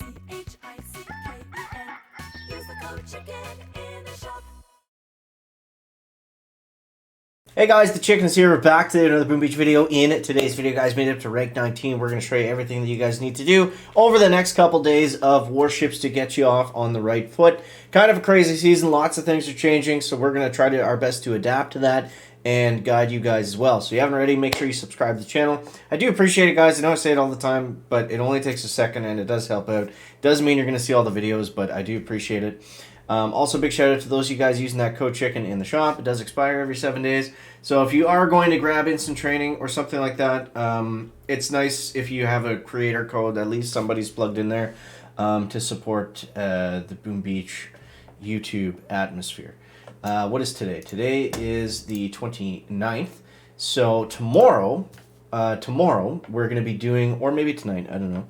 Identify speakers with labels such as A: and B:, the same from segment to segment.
A: Use the code CHICKEN in the shop.
B: Hey guys, the Chickens here. We're back to another Boom Beach video. In today's video, guys, made it up to rank 19. We're going to show you everything that you guys need to do over the next couple days of Warships to get you off on the right foot. Kind of a crazy season. Lots of things are changing, so we're going to try our best to adapt to that and guide you guys as well. So if you haven't already, make sure you subscribe to the channel. I do appreciate it, guys. I know I say it all the time, but it only takes a second and it does help out. Doesn't mean you're going to see all the videos, but I do appreciate it. Also, big shout out to those of you guys using that code CHICKEN in the shop. It does expire every 7 days. So if you are going to grab instant training or something like that, it's nice if you have a creator code. At least somebody's plugged in there to support the Boom Beach YouTube atmosphere. What is today? Today is the 29th. So tomorrow we're going to be doing, or maybe tonight, I don't know.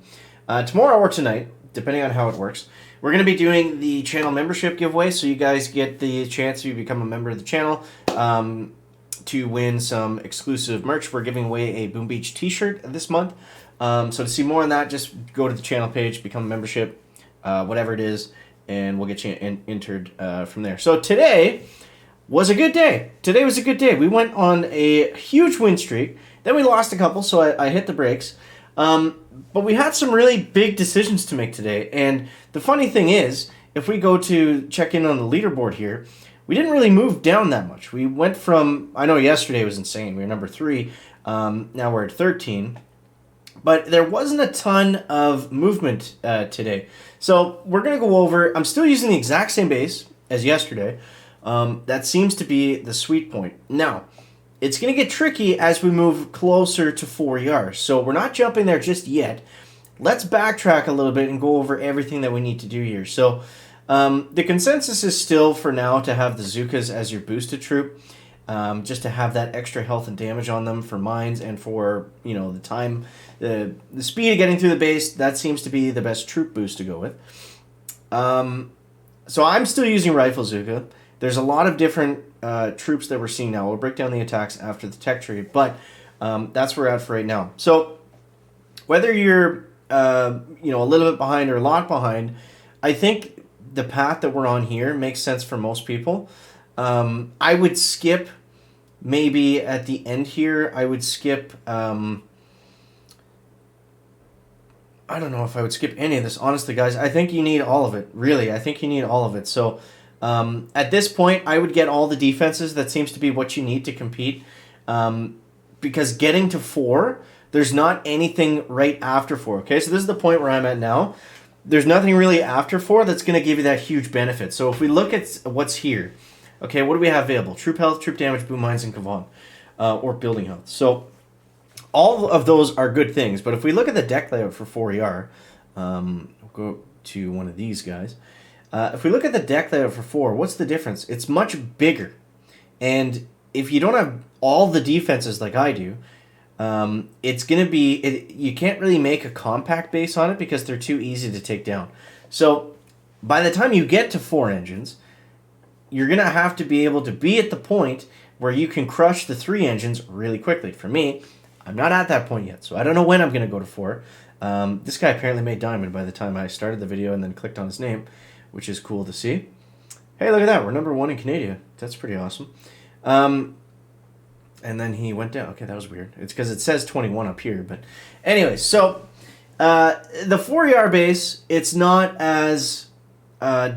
B: Tomorrow or tonight, depending on how it works, we're going to be doing the channel membership giveaway, so you guys get the chance to become a member of the channel to win some exclusive merch. We're giving away a Boom Beach t-shirt this month. So to see more on that, just go to the channel page, become a membership, whatever it is, and we'll get you entered from there. So today was a good day. Today was a good day. We went on a huge win streak. Then we lost a couple, so I hit the brakes. But we had some really big decisions to make today, and the funny thing is, if we go to check in on the leaderboard here, we didn't really move down that much. We went from, I know yesterday was insane, we were number 3, now we're at 13, but there wasn't a ton of movement today. So we're going to go over, I'm still using the exact same base as yesterday. That seems to be the sweet point. Now, it's going to get tricky as we move closer to 4ER, so we're not jumping there just yet. Let's backtrack a little bit and go over everything that we need to do here. So the consensus is still for now to have the Zookas as your boosted troop, just to have that extra health and damage on them for mines and for, you know, the time, the speed of getting through the base. That seems to be the best troop boost to go with. So I'm still using Rifle Zooka. There's a lot of different troops that we're seeing now. We'll break down the attacks after the tech tree, but that's where we're at for right now. So whether you're you know, a little bit behind or a lot behind, I think the path that we're on here makes sense for most people. I would skip maybe at the end here. I would skip. I don't know if I would skip any of this, honestly, guys. I think you need all of it. Really, I think you need all of it. So at this point, I would get all the defenses. That seems to be what you need to compete. Because getting to 4, there's not anything right after 4. Okay, so this is the point where I'm at now. There's nothing really after 4 that's going to give you that huge benefit. So if we look at what's here, okay, what do we have available? Troop health, troop damage, boom mines, and Kavan, or building health. So all of those are good things. But if we look at the deck layout for 4ER, we'll go to one of these guys. If we look at the deck layout for 4, what's the difference? It's much bigger. And if you don't have all the defenses like I do, it's going to be, you can't really make a compact base on it because they're too easy to take down. So by the time you get to 4 engines, you're going to have to be able to be at the point where you can crush the 3 engines really quickly. For me, I'm not at that point yet, so I don't know when I'm going to go to 4. This guy apparently made diamond by the time I started the video and then clicked on his name, which is cool to see. Hey, look at that. We're number 1 in Canada. That's pretty awesome. And then he went down. Okay, that was weird. It's because it says 21 up here. But anyway, so the 4ER base, it's not as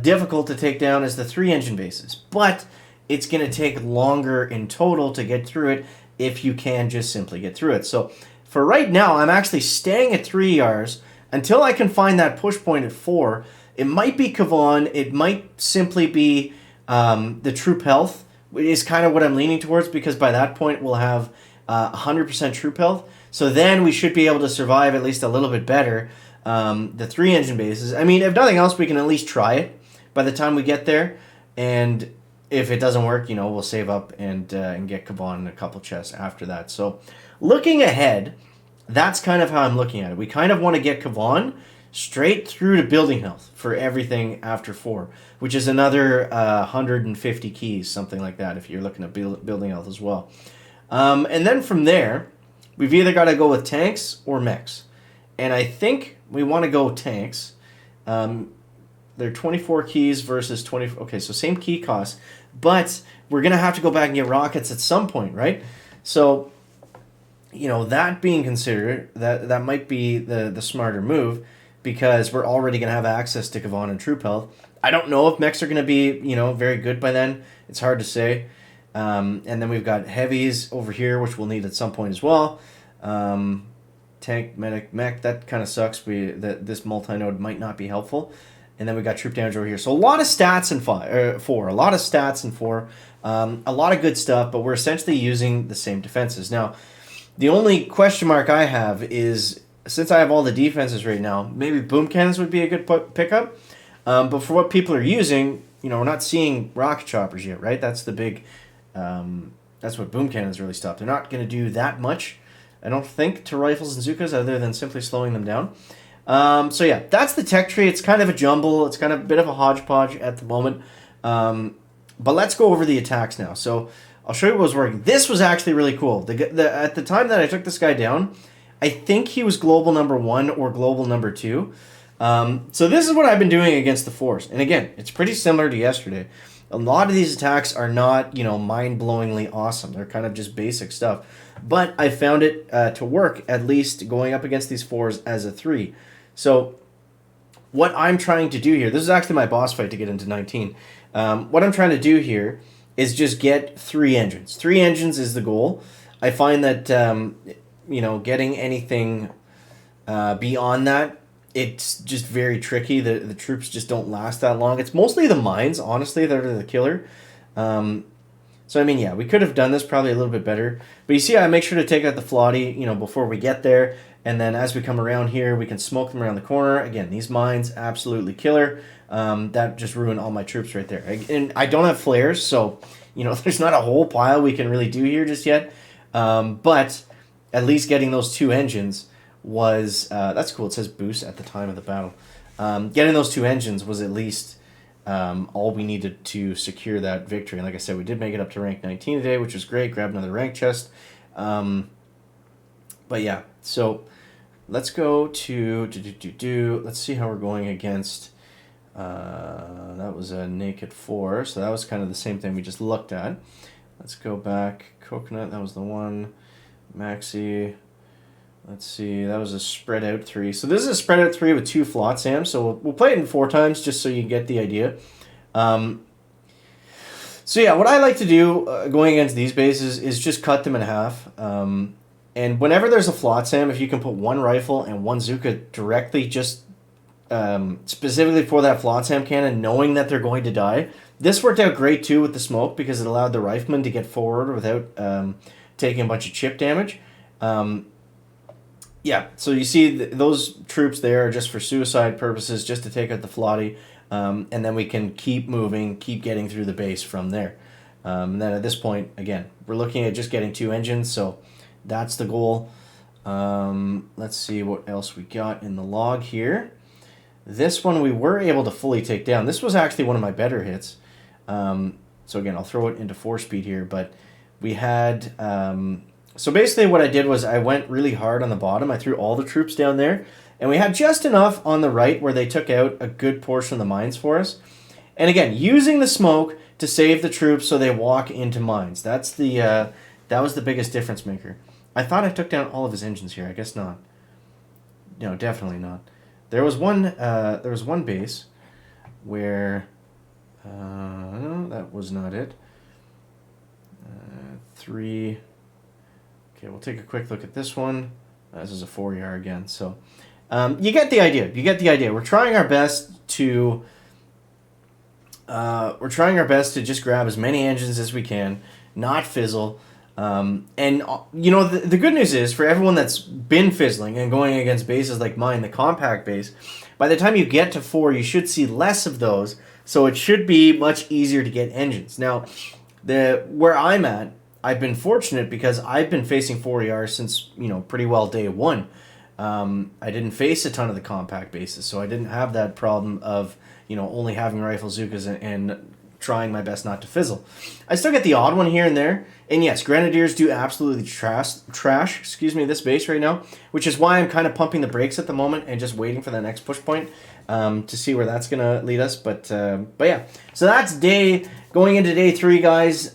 B: difficult to take down as the 3-engine bases. But it's going to take longer in total to get through it if you can just simply get through it. So for right now, I'm actually staying at 3ERs until I can find that push point at 4. It might be Kavan. It might simply be the troop health. Is kind of what I'm leaning towards, because by that point we'll have 100% troop health. So then we should be able to survive at least a little bit better the 3-engine bases. I mean, if nothing else, we can at least try it by the time we get there. And if it doesn't work, you know, we'll save up and get Kavan in a couple chests after that. So looking ahead, that's kind of how I'm looking at it. We kind of want to get Kavan straight through to building health for everything after 4, which is another 150 keys, something like that, if you're looking at building health as well. And then from there, we've either got to go with tanks or mechs. And I think we want to go tanks They're 24 keys versus 20. Okay, so same key cost, but we're gonna have to go back and get rockets at some point, right? So, that being considered, that might be the smarter move, because we're already gonna have access to Kavan and Troop Health. I don't know if mechs are gonna be very good by then. It's hard to say. And then we've got heavies over here, which we'll need at some point as well. Tank, medic, mech. That kind of sucks. This multi-node might not be helpful. And then we got troop damage over here. So a lot of stats in 4. A lot of stats in 4. A lot of good stuff, but we're essentially using the same defenses. Now, the only question mark I have is, since I have all the defenses right now, maybe boom cannons would be a good pickup. But for what people are using, we're not seeing rocket choppers yet, right? That's the big... that's what boom cannons really stop. They're not going to do that much, I don't think, to rifles and Zookas, other than simply slowing them down. So yeah, that's the tech tree. It's kind of a jumble. It's kind of a bit of a hodgepodge at the moment. But let's go over the attacks now. So I'll show you what was working. This was actually really cool. At the time that I took this guy down, I think he was global number 1 or global number 2. So this is what I've been doing against the Force. And again, it's pretty similar to yesterday. A lot of these attacks are not, mind-blowingly awesome. They're kind of just basic stuff. But I found it to work, at least going up against these 4s as a 3. So what I'm trying to do here, this is actually my boss fight to get into 19. What I'm trying to do here is just get 3 engines. 3 engines is the goal. I find that, getting anything beyond that, it's just very tricky. The troops just don't last that long. It's mostly the mines, honestly, that are the killer. So, yeah, we could have done this probably a little bit better. But you see, I make sure to take out the Flotty, before we get there. And then as we come around here, we can smoke them around the corner. Again, these mines, absolutely killer. That just ruined all my troops right there. And I don't have flares, so, there's not a whole pile we can really do here just yet. But at least getting those 2 engines was... that's cool. It says boost at the time of the battle. Getting those 2 engines was at least all we needed to secure that victory. And like I said, we did make it up to rank 19 today, which was great. Grab another rank chest. But yeah, so let's go to... Let's see how we're going against... that was a naked 4, so that was kind of the same thing we just looked at. Let's go back. Coconut, that was the one. Maxi... Let's see, that was a spread out 3. So this is a spread out 3 with 2 Flotsams. So we'll play it in 4 times just so you get the idea. So yeah, what I like to do going against these bases is just cut them in half. And whenever there's a Flotsam, if you can put 1 rifle and 1 Zooka directly just specifically for that Flotsam cannon, knowing that they're going to die. This worked out great too with the smoke because it allowed the rifleman to get forward without taking a bunch of chip damage. Yeah, so you see those troops there are just for suicide purposes, just to take out the Flotty, and then we can keep moving, keep getting through the base from there. And then at this point, again, we're looking at just getting 2 engines, so that's the goal. Let's see what else we got in the log here. This one we were able to fully take down. This was actually one of my better hits. So again, I'll throw it into 4-speed here, but we had... So basically what I did was I went really hard on the bottom. I threw all the troops down there. And we had just enough on the right where they took out a good portion of the mines for us. And again, using the smoke to save the troops so they walk into mines. That's the that was the biggest difference maker. I thought I took down all of his engines here. I guess not. No, definitely not. There was one base where... no, that was not it. 3... Okay, we'll take a quick look at this one. This is a 4-yar again. So you get the idea. You get the idea. We're trying our best to just grab as many engines as we can, not fizzle. And the good news is for everyone that's been fizzling and going against bases like mine, the compact base, by the time you get to 4, you should see less of those. So it should be much easier to get engines. Now, where I'm at, I've been fortunate because I've been facing 4ER since, pretty well day 1. I didn't face a ton of the compact bases, so I didn't have that problem of, only having rifle Zookas and trying my best not to fizzle. I still get the odd one here and there. And yes, Grenadiers do absolutely trash this base right now, which is why I'm kind of pumping the brakes at the moment and just waiting for the next push point to see where that's going to lead us. But yeah, so that's going into day 3, guys.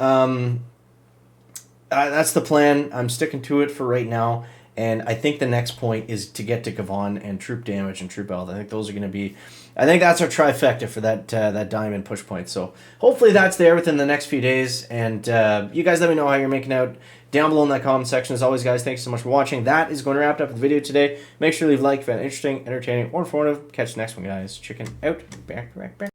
B: That's the plan. I'm sticking to it for right now. And I think the next point is to get to Gavon and troop damage and troop health. I think those are going to be... I think that's our trifecta for that diamond push point. So hopefully that's there within the next few days. And you guys let me know how you're making out down below in that comment section. As always, guys, thanks so much for watching. That is going to wrap up the video today. Make sure to leave a like if you found it interesting, entertaining, or informative. Catch the next one, guys. Chicken out. Back.